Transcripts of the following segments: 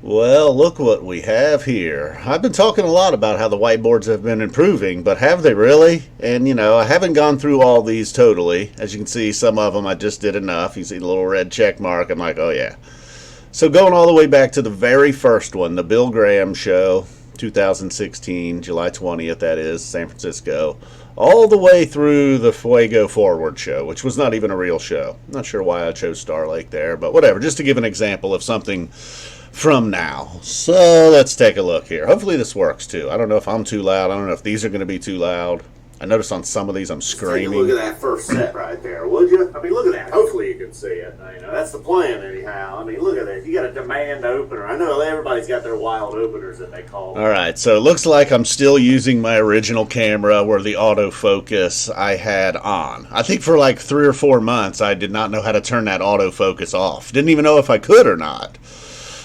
Well, look what we have here. I've been talking a lot about how the whiteboards have been improving, but have they really? And I haven't gone through all these totally. As you can see, some of them I just did enough. You see the little red check mark. I'm like, oh yeah. So going all the way back to the very first one, the Bill Graham show, 2016, July 20th, that is, San Francisco, all the way through the Fuego Forward show, which was not even a real show. Not sure why I chose Star Lake there, but whatever, just to give an example of something from now. So let's take a look here. Hopefully this works too. I don't know if I'm too loud. I don't know if these are going to be too loud. I noticed on some of these I'm screaming. Take a look at that first set right there, would you? I mean, look at that. Hopefully you can see it. That's the plan anyhow. I mean, look at that. You got a demand opener. I know everybody's got their wild openers that they call them. All right, so it looks like I'm still using my original camera where the autofocus I had on. I think for like 3 or 4 months I did not know how to turn that autofocus off. Didn't even know if I could or not.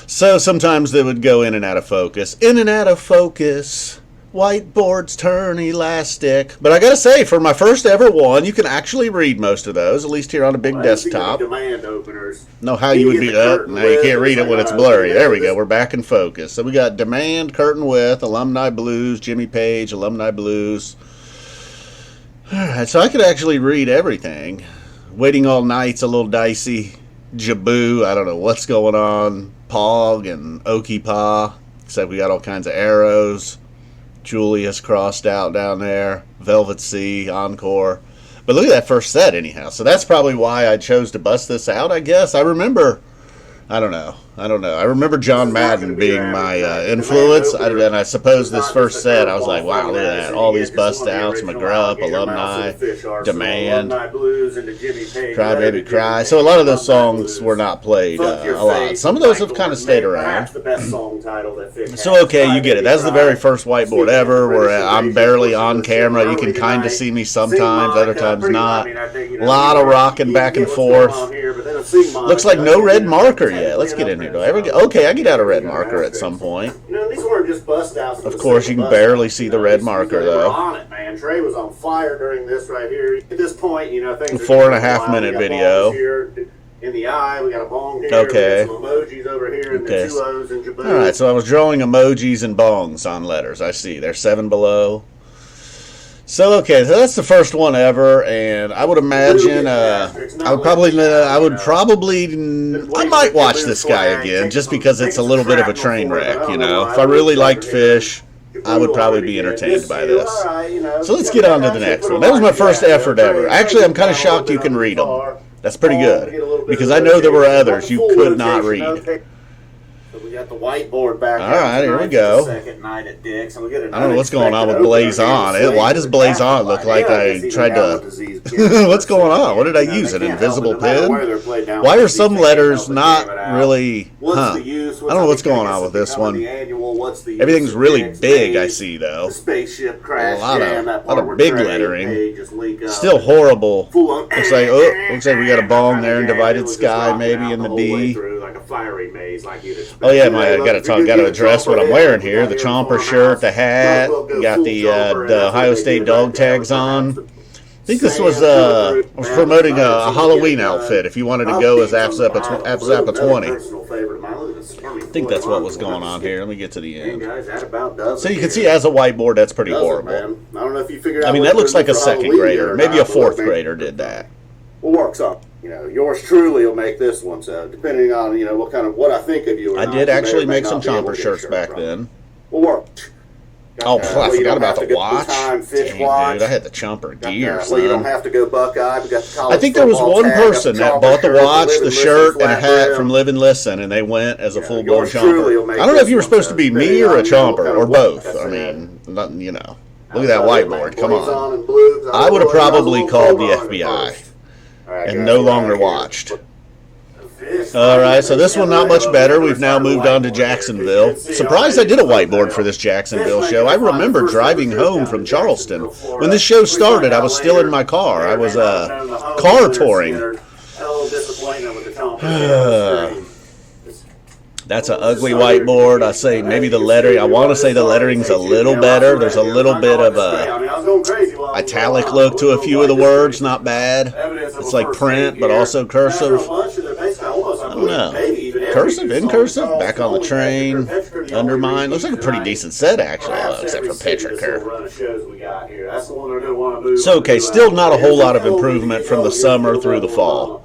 So sometimes they would go in and out of focus. In and out of focus. Whiteboards turn elastic. But I gotta say, for my first ever one, you can actually read most of those, at least here on a big desktop. Demand openers. Know how you would be up. Now you can't read it when it's blurry. There we go. We're back in focus. So we got demand, curtain width, alumni blues, Jimmy Page, alumni blues. Alright, so I could actually read everything. Waiting all night's a little dicey. Jaboo, I don't know what's going on. Pog and Okie Pa, except we got all kinds of arrows. Julius crossed out down there. Velvet Sea, Encore. But look at that first set anyhow. So that's probably why I chose to bust this out, I guess. I remember, I don't know. I remember John Madden being my influence, and I suppose this first set, I was like, wow, look at that. All these bust outs, McGrupp, Alumni, Demand, Cry Baby Cry. So a lot of those songs were not played a lot. Some of those have kind of stayed around. So okay, you get it. That's the very first whiteboard ever where I'm barely on camera. You can kind of see me sometimes, other times not. A lot of rocking back and forth. Looks like no red marker yet. Let's get in here. Do I ever get? Okay, I get out a red marker at some point. These weren't just bust outs. Of course, you can barely see the red marker though. On it, man. Trey was on fire during this right here. At this point, things. 4.5 minute video. In the eye, we got a bong here. Okay. Some emojis over here, and the 2 O's and Jaboo. All right, so I was drawing emojis and bongs on letters. I see. There's 7 below. So okay, so that's the first one ever, and I would imagine I might watch this guy again just because it's a little bit of a train wreck, If I really liked Phish, I would probably be entertained by this. So let's get on to the next one. That was my first effort ever. Actually, I'm kind of shocked you can read them. That's pretty good because I know there were others you could not read. We got the whiteboard back. All right, here we go. Second night at Dick's, and we get I don't know what's going on with Blaze On. Why does Blaze On look like I tried to... What's going on? What did I use? An invisible pin? Why are some letters not really... Huh. I don't know what's going on with this one. Everything's really big, I see, though. A lot of big lettering. Still horrible. Looks like we got a bong there in Divided Sky, maybe in the D. Oh yeah, I gotta address what I'm wearing here. The Chomper shirt, the hat, got the Ohio State dog tags on. I think this was promoting a Halloween outfit if you wanted to go as Zappa 20. I think that's what was going on here. Let me get to the end. So you can see as a whiteboard, that's pretty horrible. I don't know if you figured out. I mean, that looks like a second grader. Maybe a fourth grader did that. We'll work something. Yours truly will make this one. So depending on what I think of you. I did actually make some Chomper shirts back then. We'll work. Oh, I forgot about the watch. Dang, dude, I had the Chomper gear. So you don't have to go Buckeye. We got the college I think there was one person that bought the watch, the shirt, and a hat from Live and Listen, and they went as a full-blown Chomper. I don't know if you were supposed to be me or a Chomper, or both. I mean, look at that whiteboard. Come on. I would have probably called the FBI. And no longer watched. Alright, so this one not much better. We've now moved on to Jacksonville. Surprised I did a whiteboard for this Jacksonville show. I remember driving home from Charleston. When this show started, I was still in my car. I was car touring. That's an ugly whiteboard. I say maybe the lettering. I want to say the lettering's a little better. There's a little bit of a italic look to a few of the words. Not bad. It's like print, but also cursive. I don't know. cursive, in cursive, back on the train, undermine. Looks like a pretty decent set, actually, except for Petrichor. So, okay, still not a whole lot of improvement from the summer through the fall.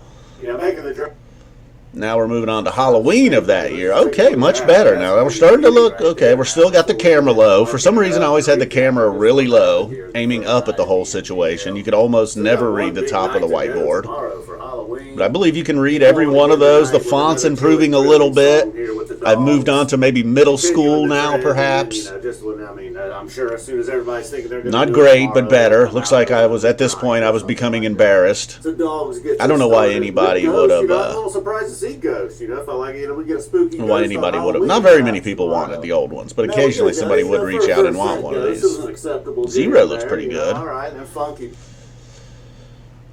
Now we're moving on to Halloween of that year. Okay, much better. Now we're starting to look, okay, we're still got the camera low. For some reason, I always had the camera really low, aiming up at the whole situation. You could almost never read the top of the whiteboard. But I believe you can read every one of those. The font's improving a little bit. I've moved on to maybe middle school now, perhaps. Not great, but better. Looks like I was, at this point, I was becoming embarrassed. I don't know why anybody would have... why anybody would have... Not very many people wanted the old ones, but occasionally somebody would reach out and want one of these. Zero looks pretty good.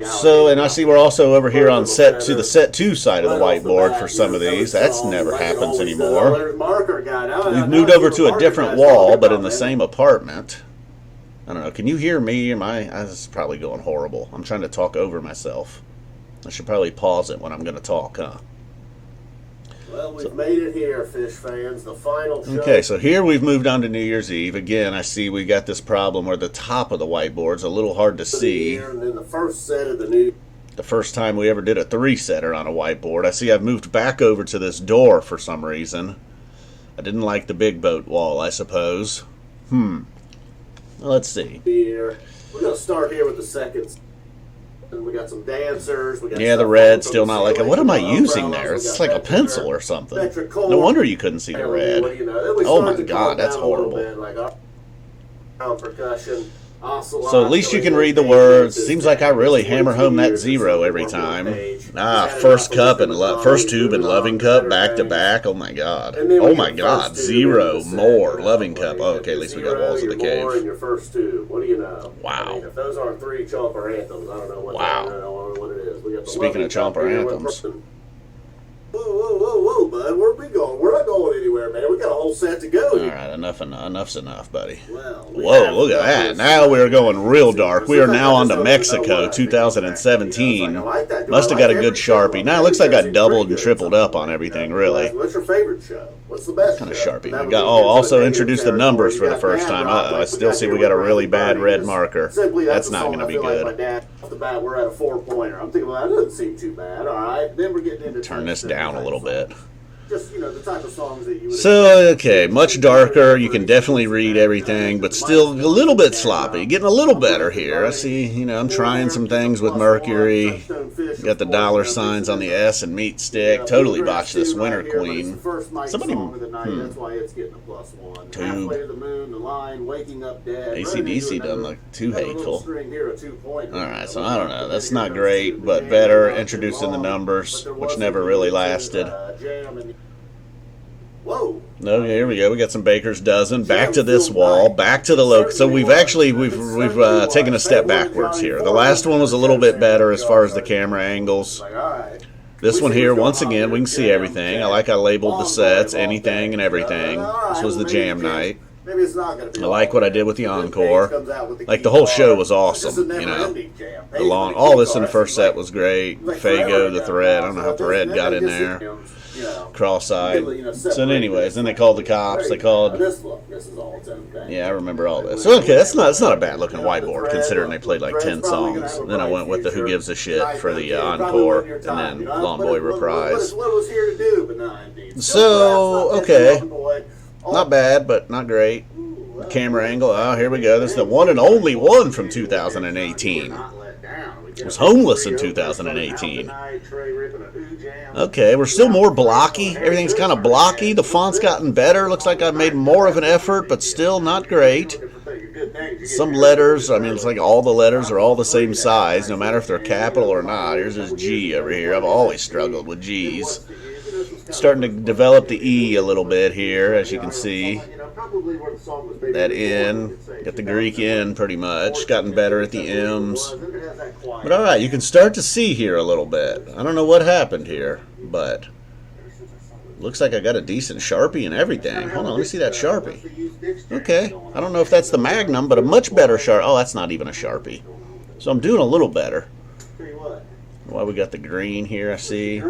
So, and I see we're also over here on set 2 side of the whiteboard for some of these. That's never happens anymore. We've moved over to a different wall, but in the same apartment. I don't know. Can you hear me? This is probably going horrible. I'm trying to talk over myself. I should probably pause it when I'm going to talk, huh? Well, we've made it here, Phish fans. The final show. Okay, so here we've moved on to New Year's Eve. Again, I see we got this problem where the top of the whiteboard's a little hard to see. And then the first set of the first time we ever did a 3-setter on a whiteboard. I see I've moved back over to this door for some reason. I didn't like the big boat wall, I suppose. Well, let's see. We're going to start here with the second. And we got some dancers. Yeah, the red, still not like it. What am I using there? It's like a pencil or something. No wonder you couldn't see the red. Oh my God, that's horrible. So at least you can read the words. Seems like I really hammer home that 0 every time. First cup and first tube and loving cup back to back. Oh my God. Oh my God. 0 more loving cup. Oh, okay, at least we got Walls of the Cave. What do you know? Wow. If those aren't 3 Chomper anthems, I don't know what. Wow. What it is. We got the Speaking of Chomper anthems. Whoa, bud. Where are we going? We're not going anywhere, man. We got a whole set to go. All right, enough's enough, buddy. Well, whoa, look at that. Now we're going real dark. We are now on to Mexico 2017. Must have got a good Sharpie. Now it looks like I doubled and tripled up on everything, really. What's your favorite show? What's the best kind of Sharpie? We got, also introduced the numbers for the first time. I still see we got a really bad red marker. That's not going to be good. Off the bat, we're at a 4-pointer. I'm thinking, well, that doesn't seem too bad. All right, then we're getting into turn this down a little bit. Just, the type of songs that you would. So, okay, much darker. You can definitely read everything, but still a little bit sloppy. Getting a little better here. I see, I'm trying some things with Mercury. Got the dollar signs on the S and meat stick. Totally botched this Winter Queen. Somebody, Tube. AC/DC doesn't look too hateful. Alright, so I don't know. That's not great, but better. Introducing the numbers, which never really lasted. Whoa. No, here we go. We got some Baker's Dozen. Back to this wall. Back to the low. So we've taken a step backwards here. The last one was a little bit better as far as the camera angles. This one here, once again, we can see everything. I like I labeled the sets, anything and everything. This was the jam night. I like what I did with the encore. Like the whole show was awesome, all this in the first set was great. Fago, the thread. I don't know how thread got in there. Cross-eyed. So anyways, then they called the cops. They called. Yeah, I remember all this. So okay, it's not a bad looking whiteboard considering they played like 10 songs. Then I went with the Who Gives a Shit for the encore, and then Long Boy Reprise. So okay, not bad, but not great. Camera angle. Oh, here we go. This is the one and only one from 2018. It was homeless in 2018. Okay, we're still more blocky. Everything's kind of blocky. The font's gotten better. Looks like I made more of an effort, but still not great. Some letters, it's like all the letters are all the same size, no matter if they're capital or not. Here's this G over here. I've always struggled with G's. Starting to develop the E a little bit here, as you can see. That N, got the Greek N pretty much, gotten better at the M's. But alright, you can start to see here a little bit. I don't know what happened here, but looks like I got a decent Sharpie and everything. Hold on, let me see that Sharpie. Okay, I don't know if that's the Magnum, but a much better Sharpie. Oh, that's not even a Sharpie. So I'm doing a little better. Why we got the green here, I see.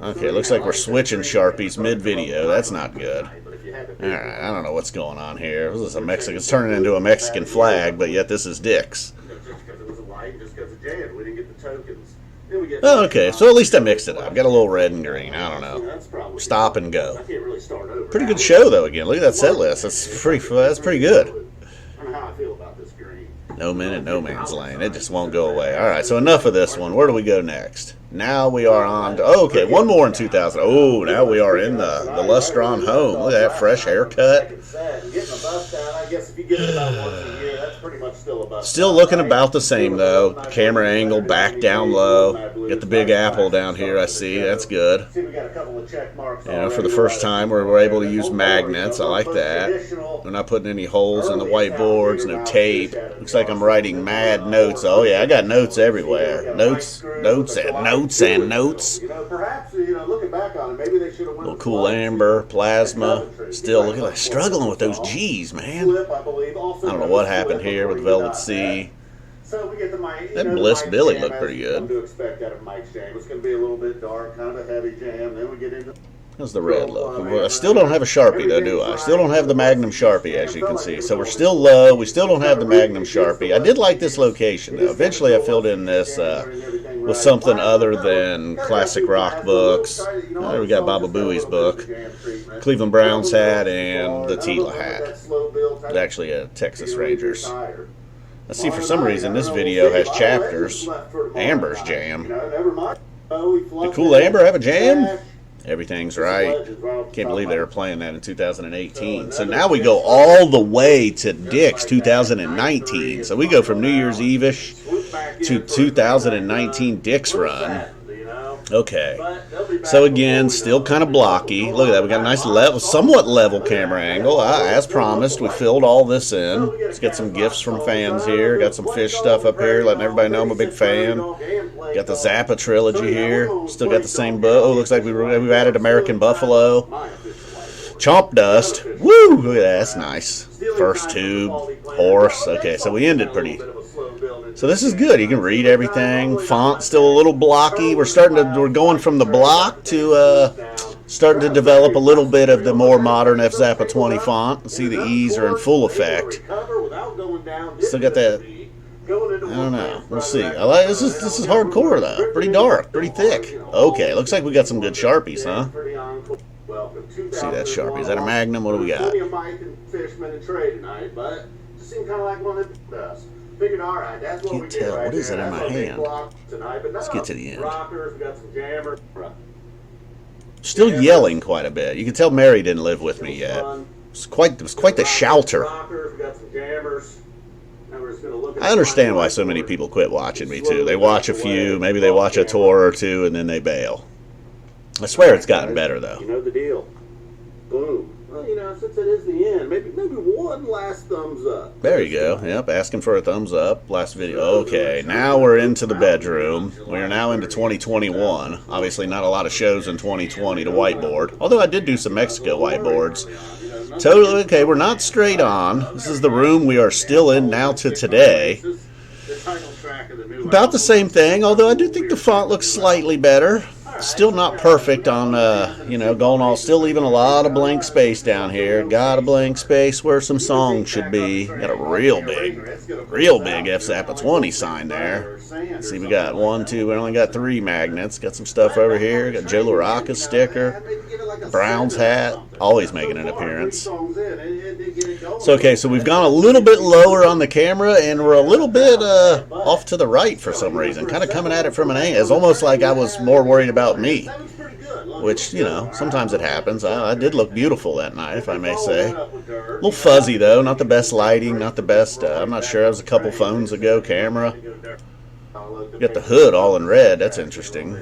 Okay, looks like we're switching Sharpies mid-video. That's not good. Alright, I don't know what's going on here. This is a Mexican. It's turning into a Mexican flag, but yet this is Dick's. Oh, okay, so at least I mixed it up. Got a little red and green. I don't know. Stop and go. Pretty good show, though, again. Look at that set list. That's pretty good. No Man in No Man's Land. It just won't go away. All right, so enough of this one. Where do we go next? Now we are on to, oh, okay, one more in 2000. Oh, now we are in the Lustron home. Look at that fresh haircut. Still looking about the same, though. Camera angle back down low. Got the Big Apple down here, I see. That's good. You know, for the first time, we're able to use magnets. I like that. We're not putting any holes in the whiteboards, no tape. Looks like I'm writing mad notes. Oh, yeah, I got notes everywhere. Notes, notes, and notes, and notes. Little cool amber, plasma. Still, look at that. Struggling with those G's, man. I don't know what happened here with Velvet C. That Bliss Billy looked pretty good. How's the red look? I still don't have a Sharpie, though, do I? Still don't have the Magnum Sharpie, as you can see. So we're still low. We still don't have the Magnum Sharpie. I did like this location, though. Eventually, I filled in this with something other than classic rock books. There we got Baba Booey's book, Cleveland Browns hat, and the Tila hat. It's actually a Texas Rangers. Let's see, for some reason, this video has chapters. Amber's jam. Did Cool Amber have a jam? Everything's right. Can't believe they were playing that in 2018. So now we go all the way to Dick's 2019. So we go from New Year's Eve-ish to 2019 Dick's run. Okay. So again, still kind of blocky. Look at that. We got a nice level, somewhat level camera angle. As promised, we filled all this in. Let's get some gifts from fans here. Got some Phish stuff up here, letting everybody know I'm a big fan. Got the Zappa trilogy here. Still got the same book. Oh, looks like we've added American Buffalo. Chomp Dust. Woo! Look at that. That's nice. First Tube. Horse. Okay, so we ended pretty. So this is good. You can read everything. Font still a little blocky. We're going from the block to starting to develop a little bit of the more modern F Zappa 20 font. See, the E's are in full effect. Still got that. I don't know. We'll see. I like this is hardcore though. Pretty dark, pretty thick. Okay, looks like we got some good Sharpies, huh? See that Sharpie. Is that a Magnum? What do we got? Can't tell. What is it in my hand? Let's get to the end. Still yelling quite a bit. You can tell Mary didn't live with me yet. It was quite the shelter. I understand why so many people quit watching me too. They watch a few, maybe they watch a tour or two, and then they bail. I swear it's gotten better though. You know the deal. Boom. Well, you know, since it is the end, maybe one last thumbs up. There you go. Yep, asking for a thumbs up. Last video. Okay, now we're into the bedroom. We are now into 2021. Obviously, not a lot of shows in 2020 to whiteboard. Although I did do some Mexico whiteboards. Totally okay. We're not straight on. This is the room we are still in now to today. About the same thing. Although I do think the font looks slightly better. Still not perfect on, going all, still leaving a lot of blank space down here. Got a blank space where some songs should be. Got a real big F Zappa 20 sign there. See, we got 1, 2, we only got 3 magnets. Got some stuff over here. Got Joe LaRocca's sticker. Browns hat, always making an appearance. So, okay, so we've gone a little bit lower on the camera, and we're a little bit off to the right for some reason. Kind of coming at it from an angle. It's almost like I was more worried about me, which, sometimes it happens. I did look beautiful that night, if I may say. A little fuzzy, though. Not the best lighting, not the best, I'm not sure. It was a couple phones ago, camera. Got the hood all in red. That's interesting.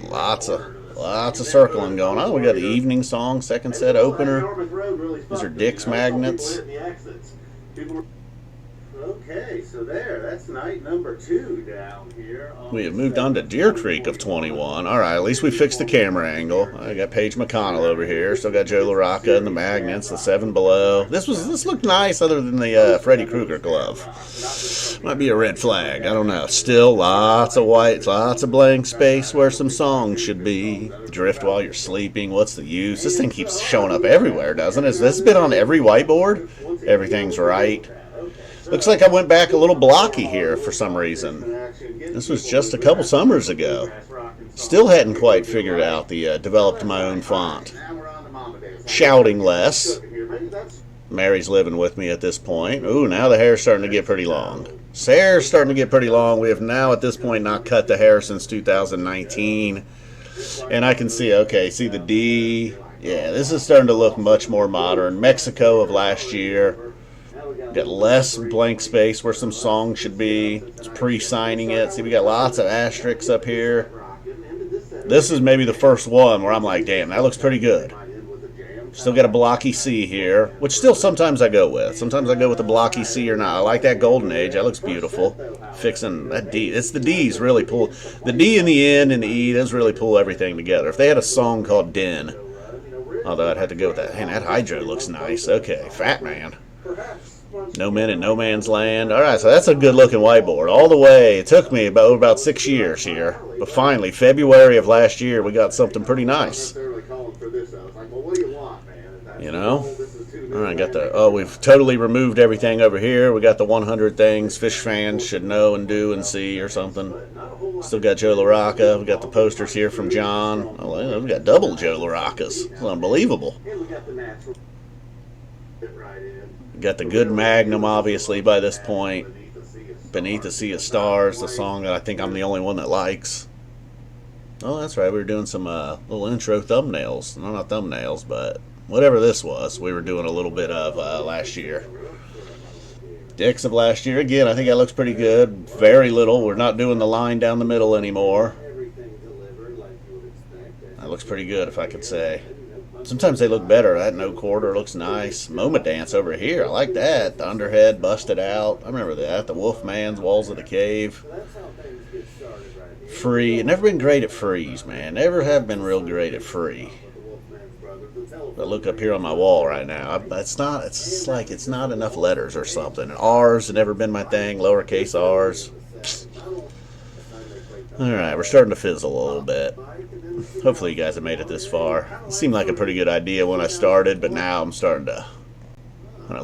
Lots of circling going on. We got the evening song, second set opener. These are Dick's magnets. Okay, so that's night number 2 down here. We have moved on to Deer Creek of 21. All right, at least we fixed the camera angle. I got Paige McConnell over here. Still got Joe LaRocca and the magnets, the 7 Below. This looked nice other than the Freddy Krueger glove. Might be a red flag. I don't know. Still lots of white, lots of blank space where some songs should be. Drift while you're sleeping. What's the use? This thing keeps showing up everywhere, doesn't it? Has this been on every whiteboard? Everything's right. Looks like I went back a little blocky here for some reason. This was just a couple summers ago. Still hadn't quite figured out the developed my own font. Shouting less. Mary's living with me at this point. Ooh, now the hair's starting to get pretty long. Hair's starting to get pretty long. We have now at this point not cut the hair since 2019. And I can see, okay, see the D. Yeah, this is starting to look much more modern. Mexico of last year. Got less blank space where some songs should be. It's pre-signing it. See, we got lots of asterisks up here. This is maybe the first one where I'm like, damn, that looks pretty good. Still got a blocky C here, which still sometimes I go with. Sometimes I go with the blocky C or not. I like that golden age. That looks beautiful. Fixing that D. It's the D's really pull. The D and the N and the E, those really pull everything together. If they had a song called Den, although I'd have to go with that. Man, that Hydro looks nice. Okay, Fat Man. No Men in No Man's Land. All right, so that's a good-looking whiteboard. All the way, it took me about 6 years here. But finally, February of last year, we got something pretty nice. You know? All right, got the... Oh, we've totally removed everything over here. We got the 100 things Phish fans should know and do and see or something. Still got Joe LaRocca. We got the posters here from John. Oh, we got double Joe LaRoccas. It's unbelievable. Got the good Magnum, obviously, by this point. Beneath the Sea of Stars, the song that I think I'm the only one that likes. Oh, that's right. We were doing some little intro thumbnails. No, not thumbnails, but whatever this was, we were doing a little bit of last year. Dicks of last year. Again, I think that looks pretty good. Very little. We're not doing the line down the middle anymore. That looks pretty good, if I could say. Sometimes they look better. That no quarter looks nice. Moment Dance over here. I like that. The underhead busted out. I remember that. The Wolfman's Walls of the Cave. Free. Never been great at frees, man. Never have been real great at free. But look up here on my wall right now. It's not enough letters or something. R's have never been my thing. Lowercase R's. All right, we're starting to fizzle a little bit. Hopefully you guys have made it this far. It seemed like a pretty good idea when I started, but now I'm starting to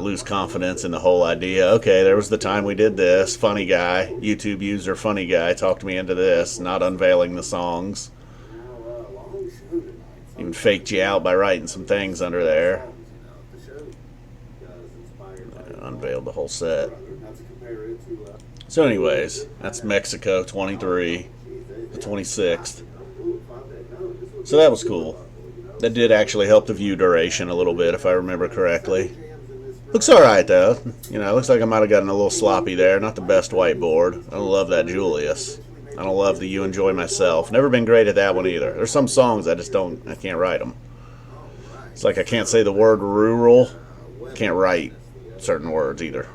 lose confidence in the whole idea. Okay, there was the time we did this. Funny guy, YouTube user Funny Guy talked me into this, not unveiling the songs. Even faked you out by writing some things under there. Unveiled the whole set. So anyways, that's Mexico 23, the 26th. So that was cool. That did actually help the view duration a little bit, if I remember correctly. Looks alright, though. You know, it looks like I might have gotten a little sloppy there. Not the best whiteboard. I don't love that Julius. I don't love the You Enjoy Myself. Never been great at that one either. There's some songs I can't write them. It's like I can't say the word rural. Can't write certain words either.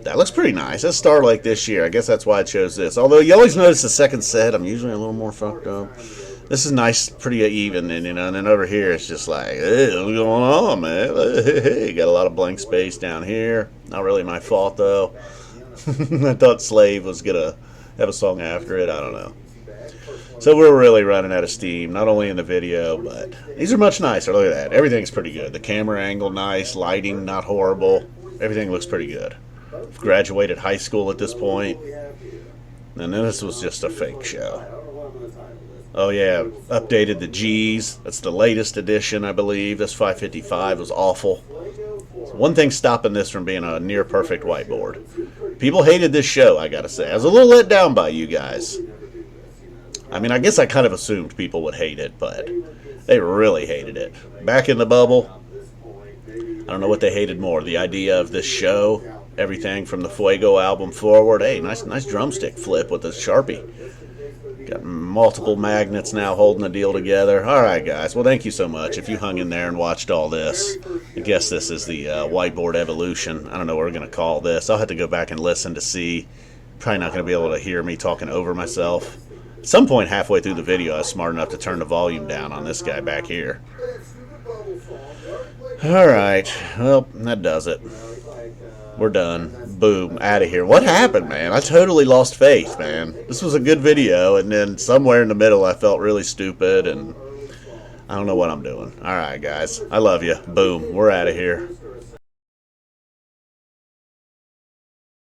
That looks pretty nice. That's Star Lake this year. I guess that's why I chose this. Although you always notice the second set, I'm usually a little more fucked up. This is nice, pretty even, and and then over here it's just like, hey, what's going on, man? Hey, got a lot of blank space down here. Not really my fault though. I thought Slave was gonna have a song after it. I don't know. So we're really running out of steam, not only in the video, but these are much nicer. Look at that. Everything's pretty good. The camera angle, nice. Lighting, not horrible. Everything looks pretty good. I've graduated high school at this point, and then this was just a fake show. Oh yeah, updated the G's. That's the latest edition, I believe. This 555 was awful. So one thing stopping this from being a near perfect whiteboard. People hated this show, I gotta say. I was a little let down by you guys. I mean, I guess I kind of assumed people would hate it, but they really hated it. Back in the bubble, I don't know what they hated more. The idea of this show, everything from the Fuego album forward. Hey, nice drumstick flip with the Sharpie. Got multiple magnets now holding the deal together. All right, guys. Well, thank you so much. If you hung in there and watched all this, I guess this is the whiteboard evolution. I don't know what we're going to call this. I'll have to go back and listen to see. Probably not going to be able to hear me talking over myself. At some point halfway through the video, I was smart enough to turn the volume down on this guy back here. All right. Well, that does it. We're done. Boom. Out of here. What happened, man? I totally lost faith, man. This was a good video, and then somewhere in the middle I felt really stupid, and I don't know what I'm doing. All right, guys. I love you. Boom. We're out of here.